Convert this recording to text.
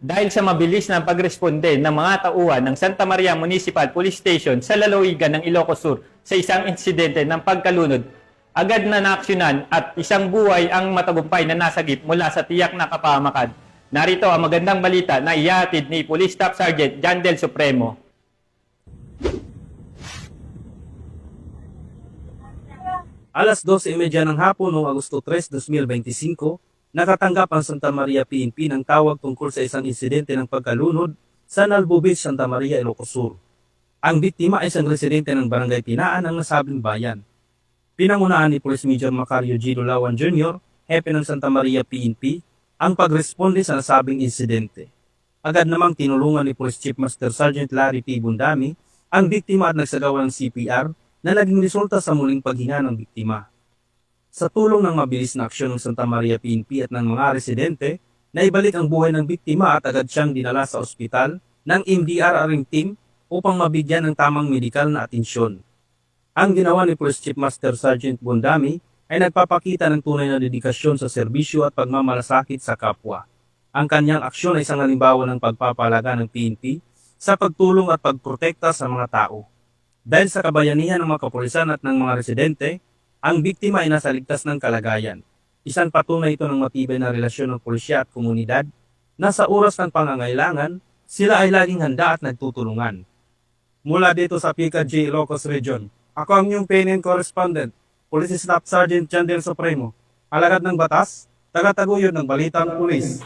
dahil sa mabilis na pagresponde ng mga tauhan ng Santa Maria Municipal Police Station sa lalawigan ng Ilocos Sur sa isang insidente ng pagkalunod, agad na naaksyonan at isang buhay ang matagumpay na nasagip mula sa tiyak na kapahamakan. Narito ang magandang balita na ihahatid ni Police Staff Sergeant John Del Supremo. Alas 12:30 ng hapon noong Agosto 3, 2025, nakatanggap ang Santa Maria PNP ng tawag tungkol sa isang insidente ng pagkalunod sa Nalbo Beach, Santa Maria, Ilocos Sur. Ang biktima ay isang residente ng Barangay Pinaan ng nasabing bayan. Pinangunahan ni Police Major Macario G. Lulawan Jr., hepe ng Santa Maria PNP, ang pagresponde sa nasabing insidente. Agad namang tinulungan ni Police Chief Master Sergeant Larry P. Bundami ang biktima at nagsagawa ng CPR na naging resulta sa muling paghinga ng biktima. Sa tulong ng mabilis na aksyon ng Santa Maria PNP at ng mga residente, naibalik ang buhay ng biktima at agad siyang dinala sa ospital ng MDRRing team upang mabigyan ng tamang medikal na atensyon. Ang ginawa ni Police Chief Master Sergeant Bundami ay nagpapakita ng tunay na dedikasyon sa serbisyo at pagmamalasakit sa kapwa. Ang kanyang aksyon ay isang halimbawa ng pagpapalaga ng PNP sa pagtulong at pagprotekta sa mga tao. Dahil sa kabayanihan ng mga kapulisan at ng mga residente, ang biktima ay nasa ligtas ng kalagayan. Isang patunay ito ng matibay na relasyon ng pulisya at komunidad na sa oras ng pangangailangan, sila ay laging handa at nagtutulungan. Mula dito sa PKJ Ilocos Region, ako ang inyong PNN correspondent, Police Staff Sergeant John Del Supremo, alagad ng batas, tagataguyod ng Balitang Pulis.